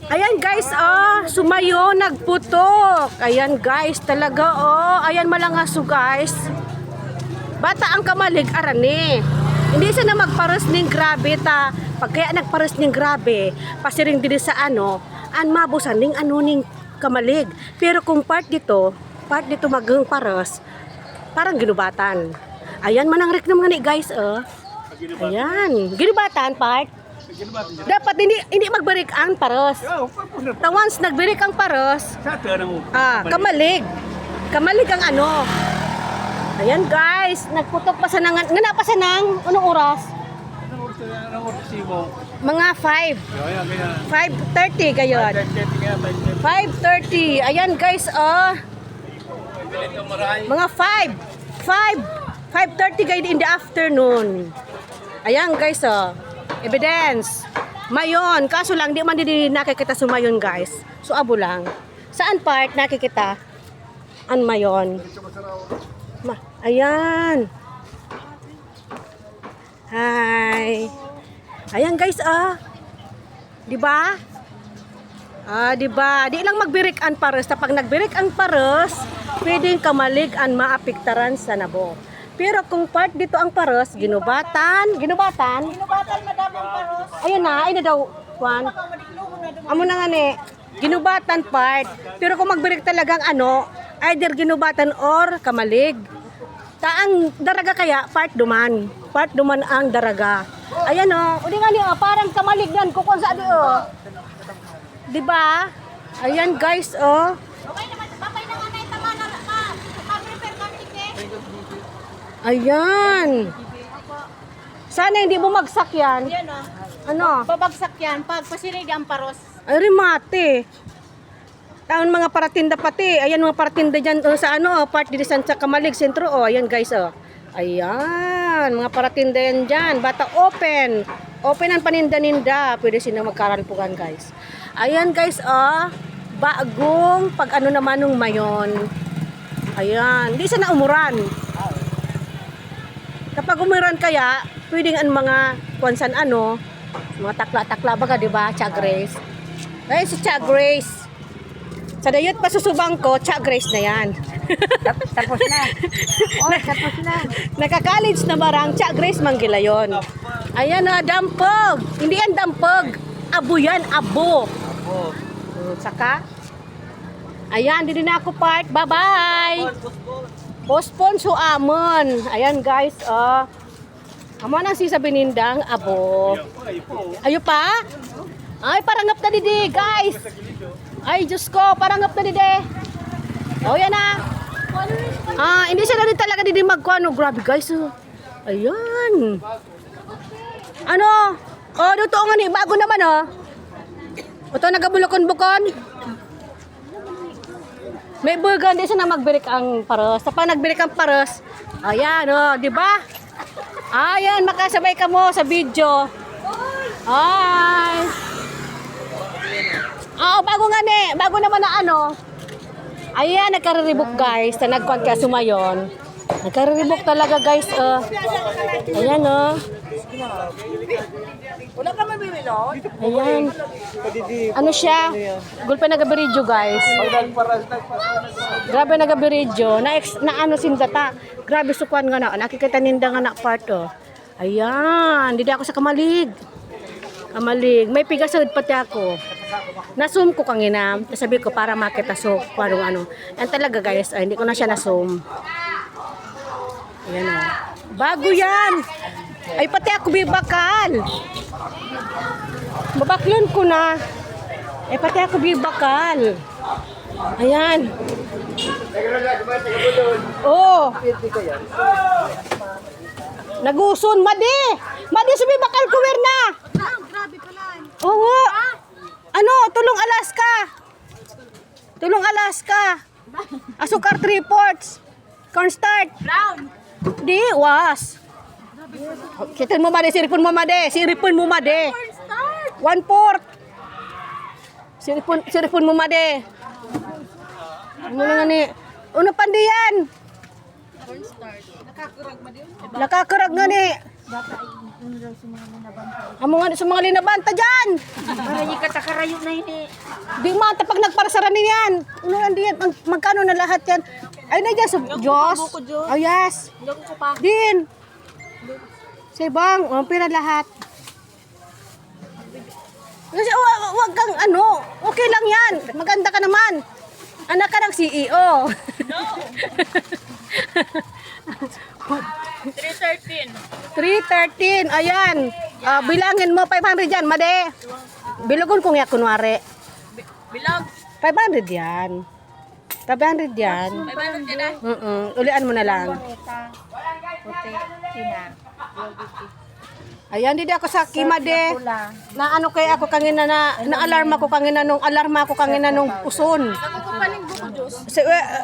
Ayan guys, sumayo, nagputok. Ayan guys, talaga ayan malangaso guys. Bata ang kamalig arani. Hindi siya na magpares ning grabe ta. Pag kaya nagpares ning grabe, pasiring dili sa an mabusan ning ning kamalig. Pero kung part dito magang pares, parang ginubatan. Ayan manang reklam nga ni guys, Ayan, ginubatan part. Dapat hindi magberik ang pares. Once nagberik ang pares, kamalig. Kamalig ang Ayan guys, nagputok pa sa anong oras? Mga 5. 5:30 gayon. 5:30. Ayan guys, mga 5:30 gayon in the afternoon. Ayan guys, evidence. Mayon, kaso lang di man di nakikita sumayon guys. So abo lang. Saan part nakikita? An mayon. Ayan. Hi. Ayan guys, di ba? Di ba? Di lang magbirik ang pares. Kapag nagbirik ang pares, pwedeng kamalig ang maapektaran sa nabo. Pero kung part dito ang pares, ginubatan madam ang pares. Ayun na daw, Juan. Amo na nga ni, ginubatan part. Pero kung magbirik talagang either ginubatan or kamalig. Taang daraga kaya, part duman ang daraga. Ayan uli nga ni, parang kamalig yan, kukon sa diba? Ayan guys, Ayan. Sana hindi bumagsak yan. Babagsak yan pag pasirig ang paros. Ay, rimate. Taon mga paratinda pati. Ayan mga paratinda dyan sa part dito sa Kamalig Sentro. Ayan guys, Ayan, mga paratinda yan dyan. Bata open. Open ang paninda-ninda. Pwede sila magkaralpugan guys. Ayan guys, bagong pag naman nung mayon. Ayan, hindi siya na umuran. Kapag umuran kaya, pwedeng ang mga kwansan mga takla-takla baga, di ba? Cha Grace. Ay, si Cha Grace. Sa dayot pa susubang ko, Cha Grace na yan. Tapos na. Tapos na. Naka-college na barang, Cha Grace Manggilayon. Ayan dampog. Hindi yan dampog. Abo yan, abo. Saka, ayan, dito na ako part. Bye-bye. Postpone so amon. Ayan guys, amo nang si sa binindang abo. Ayo pa? Ay, parangap na didi, guys. Ay, Diyos ko, parangap na didi. Yan na. Hindi siya na rin talaga didi magkuano. Grabe guys. Ayan. Dito nga ni, bago naman Ito nagabulokon-bukon. May burger din siya na magbirik ang pares. Kapag nagbirik ang pares, ayan di ba? Ayan, makasabay ka mo sa video. Ay. Bago nga ni, bago naman na Ayan, nagkariribok guys. Na nagkuhan kaya sumayon. Nagkariribok talaga guys. Ayan Wala ka mabili no? Ayan. Ano siya? Gulpe nagabiridyo guys. Grabe nagabiridyo. Na sindata. Grabe sukuan nga na. Nakikita ninda nga na part Ayan. Didi ako sa kamalig. Kamalig. May pigasod pati ako. Nasum ko kanina. Sabi ko para makita parang Yan talaga guys. Hindi ko na siya nasum. Ayan Bago yan. Ay, pati ako bibakal. Babaklon ko na. Ay, pati ako bibakal. Ayan. Naguson. Madi sumibakal ko, Werna. Grabe pala. Oo. Tulong Alaska. Tulong Alaska. Asukar 3 ports. Cornstarch. Brown. Di, was. Kitin mo made, siripon mo made. 1/4. Siripon mo made. Ano nga ni? Ano pandiyan? Nakakurag nga ni. Amo nga sa mga linabanta dyan. Maranyi ka takaray layo na ini. Di mata pag nagparasara yan. Ano lang diyan? Magkano na lahat yan? Ay na dyan, Diyos. Oh yes. Hindi ko pa. Din. Sa ibang, pira lahat. Kasi wag kang ano, okay lang yan. Maganda ka naman. Anak ka ng CEO. No. 313. 313, ayan. Bilangin mo, 500 yan, made. Bilogon kong ya, kunwari. Bilog. 500 yan. 500 yan. 500 yan ah. Ulian mo na lang. Puti. Tina. Ayan, hindi ako sa kimade. Na ano kaya ako kangina na alarm ako kangina nung uson. Ako ko paning buko juice.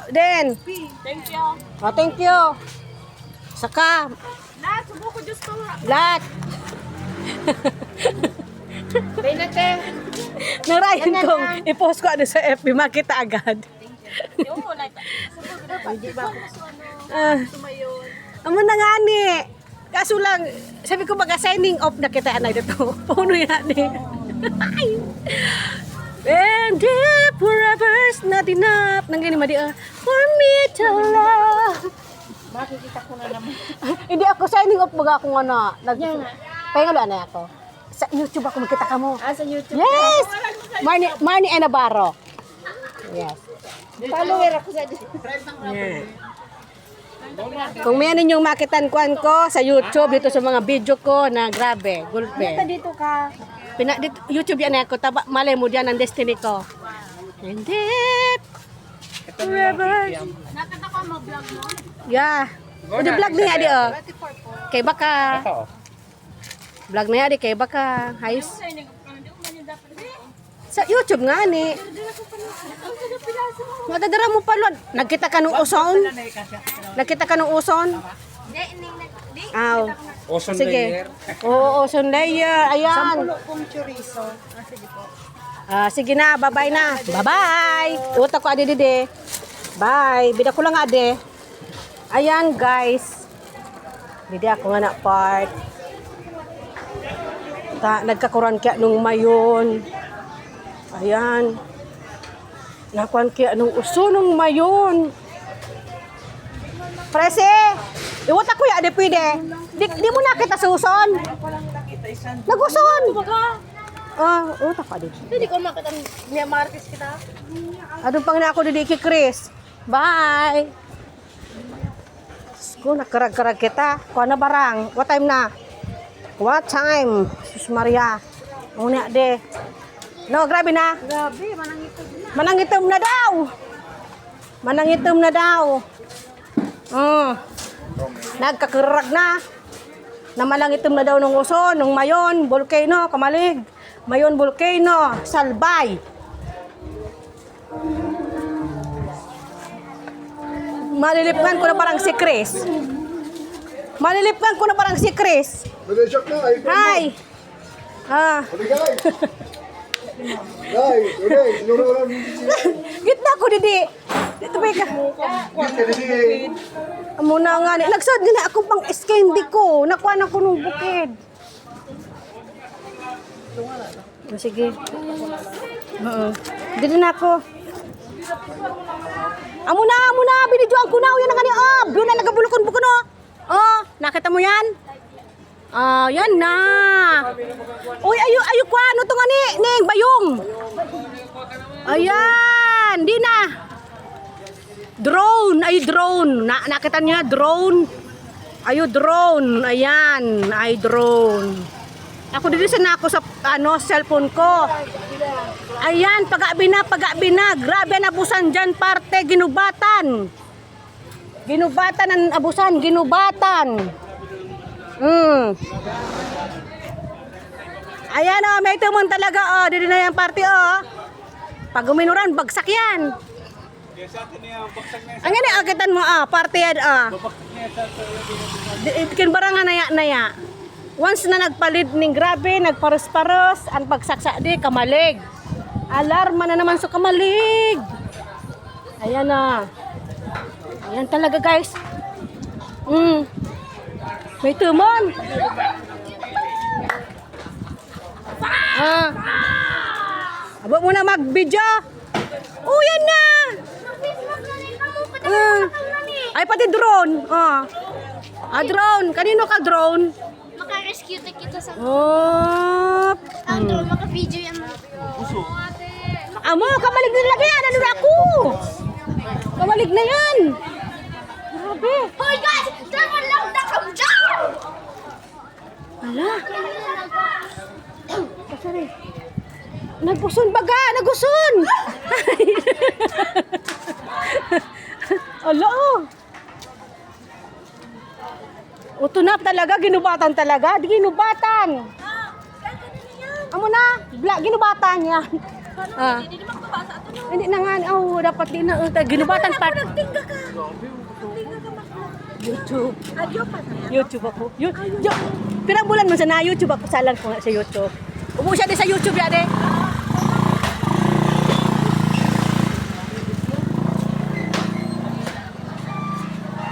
Den. Thank you. Oh, thank you. Saka, Lahat, buko juice to. lahat. Benete. Narayan kong i-post ko ano sa FB, makita agad. Yo, like. Hindi ba? Tumayon. Amo na nga ni. Kaso lang, sabi ko baga signing off na kita na dito. Puno yan eh. And if forever's not enough. Nang ganyan madi, for me to love. Makikita ko na naman. Hindi ako signing off baga akong ano. Pahingalo na ako. Sa YouTube ako magkita ka mo. Sa YouTube. Yes! Marnie Navarro. Yes. Follower ako sa Yeah. Kung may ninyong makitan kuan ko sa YouTube dito sa mga video ko na grabe, gulpe. dito ka. Dito, YouTube yan ako, malay mo diyan ang destiny ko. And it forever. Nakita ko mo vlog mo. Yeah. Udi vlog niya di oh. Kay baka. Vlog niya di kay baka. Hayos. Sa YouTube nga ni. Madadara mo pa lon. Nagkita ka nung uson? Nakita ka nung uson? Aw. Ocean Sige. layer. Oo, ocean layer. Ayan. Kung chorizo. Sige po. Sige na, bye-bye na. Bye-bye. Uta ko ade dede. Bye. Bida ko lang ade. Ayan, guys. Didi ako nga na part. Nagkakuran kaya nung mayon. Ayan. Nakuan kaya nung uso nung mayon. Prese, iwata ko ya, di pwede. Di mo nakita sa uson. Naguson. Uta ka dito. Hindi ko makita niya Martis kita. Adun pang na ako didi kay Chris. Bye. Ko nakarag-karag kita. Kuha na barang. What time na? What time? Sus Maria. Una de. No, grabe na. Grabe, manangitom na. Manangitom na daw. Manangitom na daw. Nagkakarag na. Na malangitom na daw ng uso, ng mayon, volcano, kamalig. Mayon, volcano, salbay. Malilipkan ko na parang si Chris. Malilipkan ko na parang si Chris. Nag-shock na. Hi. Guys. Guys, okay. Sinuro lang. Gitna ko didi. Dito ba ka? Muna nga ni. Nagsod din ako pang candy ko. Nakuha na ko nung bukid. Sige. Dito na ako. Amo na. Binidyoan ko na. Yan na nga ni. Doon na nagabulukon buko no. Nakita mo yan? Yan na. Uy, ayo kwa. Ano to nga ni? Ning, bayong. Ayan. Di na. Drone. Nakita niya, drone. Ayo, drone. Ayan. Ay, drone. Ako dito na ako sa cellphone ko. Ayan, pagabi na. Grabe na abusan dyan, parte. Ginubatan ang abusan. Ayan may tumon talaga dito na yung party Pag uminuran, bagsak yan. Ang gani akitan mo party yan kinbarang naya. Once na nagpalit ning grabe, nagparos-paros, ang pagsaksa di kamalig. Alarma na naman sa kamalig. Ayan na. Ayan talaga guys. May tumon. Huwag mo na mag-video. Oh, yan na. Ay, pati drone. Drone. Kanino ka drone? Maka-rescue na kita sa Oh. Andro, maka-video yan. Amo, kamalig na lagi yan. Ano na ako? Kamalig na yan. Grabe. Hoy guys! Dapat lang na kami dyan! Ala. Sorry. Nagpuson baga, naguson. Ala. Utunap talaga, ginubatan talaga. Di ginubatan. Amo na, ginubatan niya. Hindi na nga, dapat din na, ginubatan pa. YouTube. YouTube ako. Pirang bulan man sa na YouTube ako, salan ko nga sa YouTube. Umu siya din sa YouTube ya de.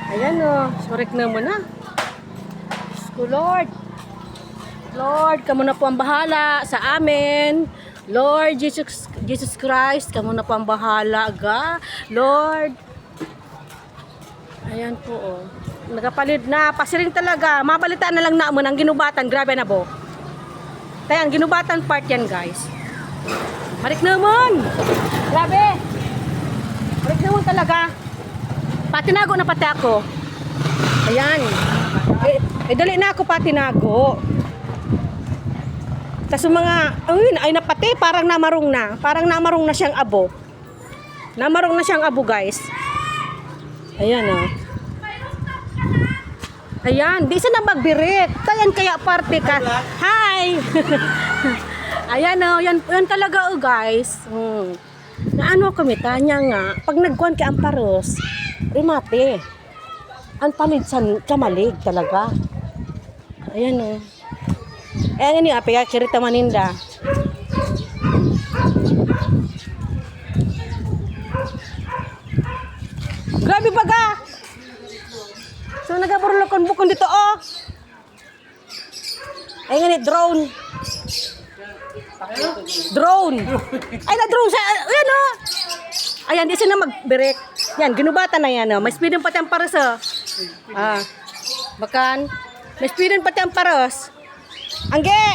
Ayan o, sorek naman na. Lord. Lord, kamo na po ang bahala sa amin. Lord Jesus Christ, kamo na po ang bahala ga. Lord. Ayan po oh. Nagapalid na, pasiring talaga. Mabalitaan na lang naman ang ginubatan. Grabe na po. Kaya ang ginubatan part yan guys. Marik naman. Grabe. Marik naman talaga. Patinago na pati ako. Ayan. Dali na ako patinago. Tapos mga, ay napati, parang namarong na. Parang namarong na siyang abo. Namarong na siyang abo guys. Ayan oh. Ayan, di siya na magbirit. Kaya parte ka. Hi! Ayan oh, yan talaga oh guys. Naano kami, tanya nga, pag nagkuhan ka ang paros, rimate. Ang palidsan, kamalig talaga. Ayan oh. Ayan ini apa ya, cerita maninda. Grabe baga. So nagaburlokon-bukon dito oh. Ay nga ni drone. Drone. Ay na drone sa ayan oh. Ayan di siya na mag-break. Yan ginubatan na yan oh. May speedin pati ang paros oh. Bakan. May speedin pati ang paros. Angge.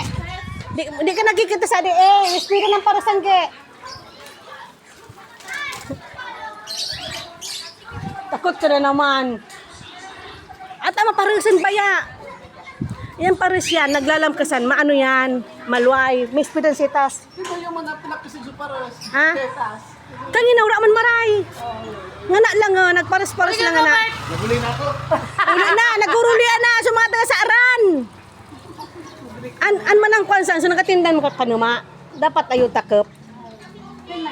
Di ka nakikita sa may speedin ang paros angge. Takot ka na naman. At ama parusin baya. Yan paris yan, naglalamkasan. Maano yan? Maluay. May speedan sitas. Ito yung mga pinapisi sa paros. Ha? Kangina, wala man maray. Nga na lang, nagparis-paris lang na. Naguli na ako. Uli na, nagurulian na. Sumata nga sa aran. An man ang kwansan, so nakatindan mo ka kanuma. Dapat ayo takip.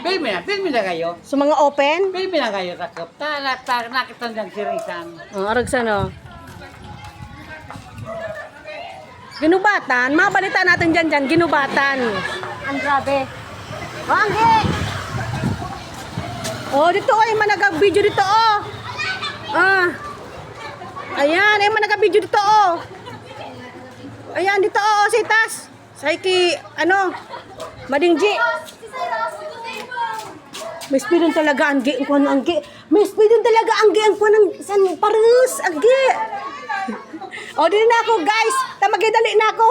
Film na kayo. So mga open. Film na kayo takap. Nakita niyang sirisan. Aragsan o. Ginubatan, mabalita natin dyan, ginubatan. Ang grabe. O, angge! O, dito ay managag-video dito, o. Ayan, ay managag-video dito, o. Ayan, dito, o, sitas. Saiki, madingji. May speedon talaga, angge. May speedon talaga, angge. Ang kuha ng san parus, angge. O, din na ako, guys. Tamagidali na ako.